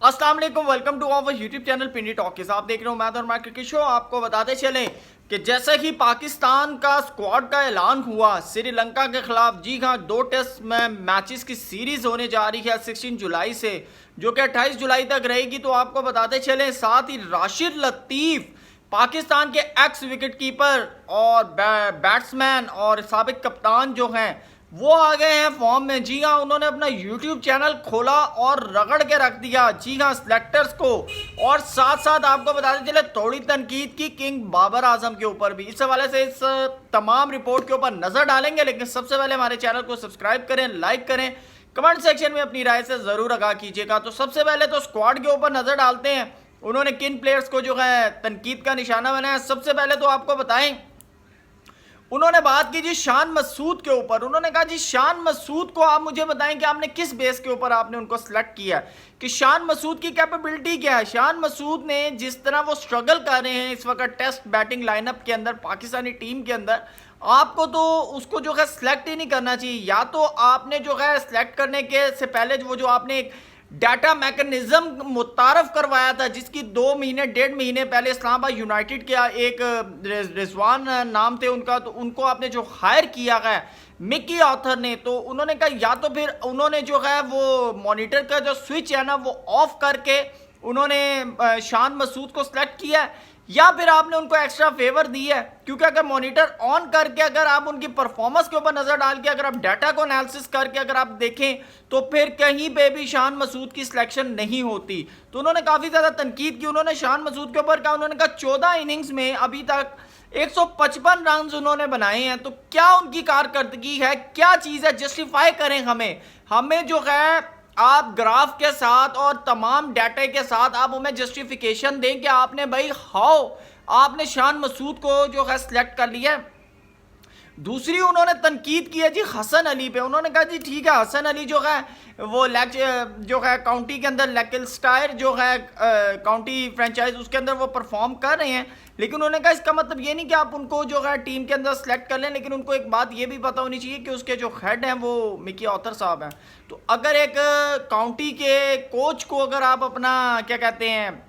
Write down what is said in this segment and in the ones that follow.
अस्सलाम वालेकुम, welcome to our YouTube channel Pindi talkies. आप देख रहे हो मैथ और मैं क्रिकेट शो। आपको बताते चलें कि जैसे ही पाकिस्तान का स्क्वाड का ऐलान हुआ श्रीलंका के खिलाफ, जी हाँ, 2 टेस्ट में मैचेस की सीरीज होने जा रही है 16 जुलाई से, जो कि 28 जुलाई तक रहेगी। तो आपको बताते चलें, साथ ही राशिद लतीफ़ पाकिस्तान के एक्स विकेट कीपर और बैट्समैन और साबिक कप्तान जो हैं वो आ गए हैं फॉर्म में। जी हाँ, उन्होंने अपना यूट्यूब चैनल खोला और रगड़ के रख दिया, जी हाँ, सिलेक्टर्स को। और साथ साथ आपको बताते चले थोड़ी तनकीद की किंग बाबर आजम के ऊपर भी। इस हवाले से इस तमाम रिपोर्ट के ऊपर नजर डालेंगे, लेकिन सबसे पहले हमारे चैनल को सब्सक्राइब करें, लाइक करें, कमेंट सेक्शन में अपनी राय से जरूर आगाह कीजिएगा। तो सबसे पहले तो स्क्वाड के ऊपर नजर डालते हैं, उन्होंने किन प्लेयर्स को जो है तनकीद का निशाना बनाया। सबसे पहले तो आपको बताएं, उन्होंने बात की जी शान मसूद के ऊपर। उन्होंने कहा जी शान मसूद को आप मुझे बताएं कि आपने किस बेस के ऊपर आपने उनको सेलेक्ट किया, कि शान मसूद की कैपेबिलिटी क्या है। शान मसूद ने जिस तरह वो स्ट्रगल कर रहे हैं इस वक्त टेस्ट बैटिंग लाइनअप के अंदर पाकिस्तानी टीम के अंदर, आपको तो उसको जो है सिलेक्ट ही नहीं करना चाहिए। या तो आपने जो है सिलेक्ट करने के से पहले वो जो आपने एक डाटा मैकेनिज्म मुतारफ करवाया था, जिसकी 2 महीने 1.5 महीने पहले इस्लामाबाद यूनाइटेड के एक रिजवान नाम थे उनका, तो उनको आपने जो हायर किया है मिकी ऑथर ने, तो उन्होंने कहा या तो फिर उन्होंने जो है वो मॉनिटर का जो स्विच है ना वो ऑफ करके उन्होंने शान मसूद को सिलेक्ट किया है, या फिर आपने उनको एक्स्ट्रा फेवर दी है। क्योंकि अगर मॉनिटर ऑन करके अगर आप उनकी परफॉर्मेंस के ऊपर नजर डाल के अगर आप डाटा को एनालिसिस करके अगर आप देखें तो फिर कहीं पे भी शान मसूद की सिलेक्शन नहीं होती। तो उन्होंने काफी ज्यादा तनकीद की। उन्होंने शान मसूद के ऊपर कहा, उन्होंने कहा 14 इनिंग्स में अभी तक 155 रन उन्होंने बनाए हैं। तो क्या उनकी कारकर्दगी है, क्या चीज है, जस्टिफाई करें हमें जो है आप ग्राफ के साथ और तमाम डाटा के साथ आप हमें जस्टिफिकेशन दें कि आपने भाई हाउ आपने शान मसूद को जो है सिलेक्ट कर लिया है। दूसरी उन्होंने तनकीद की है जी हसन अली पे। उन्होंने कहा जी ठीक है, हसन अली जो है वो जो है काउंटी के अंदर लेकिस्टायर जो है काउंटी फ्रेंचाइज उसके अंदर वो परफॉर्म कर रहे हैं, लेकिन उन्होंने कहा इसका मतलब ये नहीं कि आप उनको जो है टीम के अंदर सेलेक्ट कर लें, लेकिन उनको एक बात ये भी पता होनी चाहिए कि उसके जो हेड हैं वो मिकी ऑथर साहब हैं। तो अगर एक काउंटी के कोच को अगर आप अपना क्या कहते हैं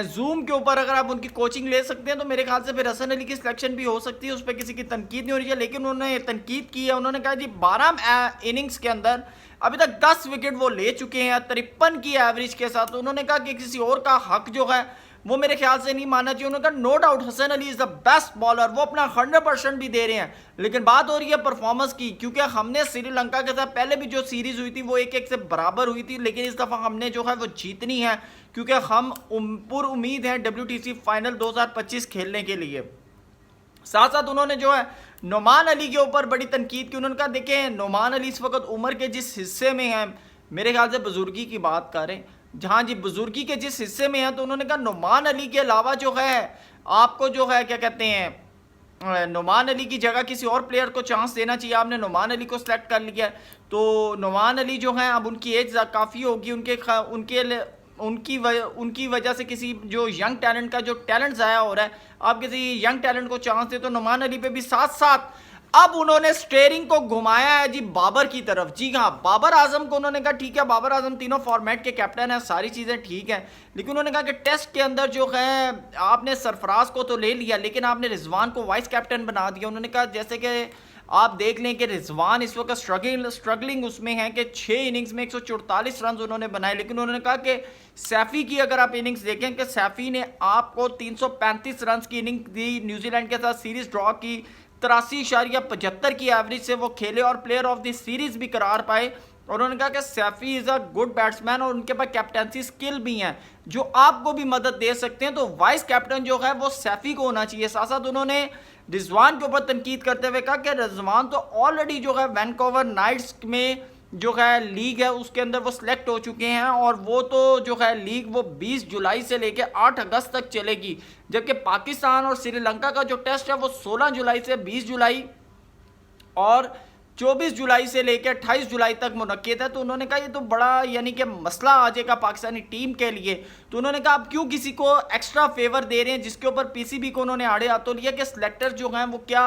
जूम के ऊपर अगर आप उनकी कोचिंग ले सकते हैं, तो मेरे ख्याल से फिर हसन अली की सिलेक्शन भी हो सकती है, उस पर किसी की तनकीद नहीं हो रही है। लेकिन उन्होंने तनकीद की है, उन्होंने कहा जी 12 इनिंग्स के अंदर अभी तक 10 विकेट वो ले चुके हैं 53 की एवरेज के साथ। तो उन्होंने कहा कि किसी और का हक जो है वो मेरे ख्याल से नहीं मानना चाहिए। उन्होंने कहा no doubt Hasan Ali is the best bowler, वो अपना 100% भी दे रहे हैं, लेकिन बात हो रही है परफॉर्मेंस की। क्योंकि हमने श्रीलंका के साथ पहले भी जो सीरीज हुई थी वो 1-1 से बराबर हुई थी, लेकिन इस दफा हमने जो है वो जीतनी है, क्योंकि हम पुर उम्मीद हैं WTC फाइनल 2025 खेलने के लिए। साथ साथ उन्होंने जो है नोमान अली के ऊपर बड़ी तनकीद की। उन्होंने कहा देखें नोमान अली इस वक्त उम्र के जिस हिस्से में हैं, मेरे ख्याल से बुजुर्गी की बात करें, जहाँ जी बुजुर्गी के जिस हिस्से में है, तो उन्होंने कहा नोमान अली के अलावा जो है आपको जो है क्या कहते हैं नोमान अली की जगह किसी और प्लेयर को चांस देना चाहिए। आपने नोमान अली को सिलेक्ट कर लिया, तो नोमान अली जो है अब उनकी एज काफ़ी होगी, उनकी वजह से किसी जो यंग टैलेंट का जो टैलेंट ज़ाया हो रहा है, आप किसी यंग टैलेंट को चांस दे। तो नोमान अली पे भी साथ साथ अब उन्होंने स्टेयरिंग को घुमाया है जी बाबर की तरफ। जी हाँ, बाबर आजम को उन्होंने कहा ठीक है, बाबर आजम तीनों फॉर्मेट के कैप्टन है, सारी चीज़ें ठीक हैं, लेकिन उन्होंने कहा कि टेस्ट के अंदर जो है आपने सरफराज को तो ले लिया, लेकिन आपने रिजवान को वाइस कैप्टन बना दिया। उन्होंने कहा जैसे कि आप देख लें कि रिजवान इस वक्त स्ट्रगलिंग उसमें है कि 6 इनिंग्स में 144 रन उन्होंने बनाए, लेकिन उन्होंने कहा कि सैफ़ी की अगर आप इनिंग्स देखें कि सैफ़ी ने आपको 335 रन की इनिंग दी, न्यूजीलैंड के साथ सीरीज ड्रॉ की, 83.75 की एवरेज से वो खेले और प्लेयर ऑफ द सीरीज भी करार पाए। और उन्होंने कहा कि Saifi is a good batsman और उनके पास कैप्टनसी स्किल भी हैं जो आपको भी मदद दे सकते हैं, तो वाइस कैप्टन जो है वो सैफी को होना चाहिए। साथ साथ उन्होंने रिजवान के ऊपर तनकीद करते हुए कहा कि रिजवान तो ऑलरेडी जो है वैनकूवर नाइट्स में जो है लीग है उसके अंदर वो सिलेक्ट हो चुके हैं, और वो तो जो है लीग वो 20 जुलाई से लेके 8 अगस्त तक चलेगी, जबकि पाकिस्तान और श्रीलंका का जो टेस्ट है वो 16 जुलाई से 20 जुलाई और 24 जुलाई से लेकर 28 जुलाई तक मुनक्किद है। तो उन्होंने कहा ये तो बड़ा यानी कि मसला आ जाएगा पाकिस्तानी टीम के लिए। तो उन्होंने कहा आप क्यों किसी को एक्स्ट्रा फेवर दे रहे हैं, जिसके ऊपर पीसीबी को उन्होंने आड़े हाथों लिया कि सिलेक्टर जो हैं वो क्या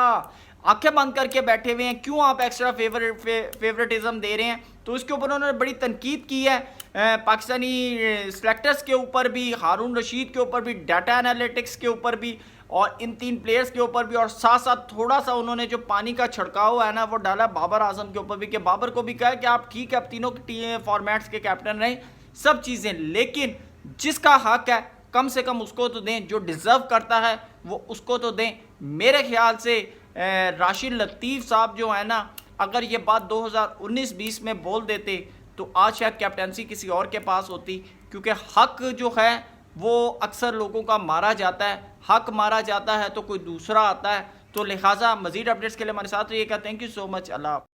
आंखें बंद करके बैठे हुए हैं, क्यों आप एक्स्ट्रा फेवरेटिज्म दे रहे हैं। तो इसके ऊपर उन्होंने बड़ी तनकीद की है पाकिस्तानी सेलेक्टर्स के ऊपर भी, हारून रशीद के ऊपर भी, डाटा एनालिटिक्स के ऊपर भी, और इन 3 प्लेयर्स के ऊपर भी, और साथ साथ थोड़ा सा उन्होंने जो पानी का छिड़काव है ना वो डाला बाबर आजम के ऊपर भी, कि बाबर को भी कहा कि आप ठीक है, आप तीनों फॉर्मेट्स के कैप्टन रहे, सब चीज़ें, लेकिन जिसका हक है कम से कम उसको तो दें, जो डिज़र्व करता है वो उसको तो दें। मेरे ख्याल से राशिद लतीफ़ साहब जो है ना, अगर ये बात 2019-20 में बोल देते तो आज शायद कैप्टनसी किसी और के पास होती, क्योंकि हक जो है वो अक्सर लोगों का मारा जाता है, हक मारा जाता है तो कोई दूसरा आता है। तो लिहाजा मज़ीद अपडेट्स के लिए हमारे साथ रहिएगा। Thank you so much. Allah.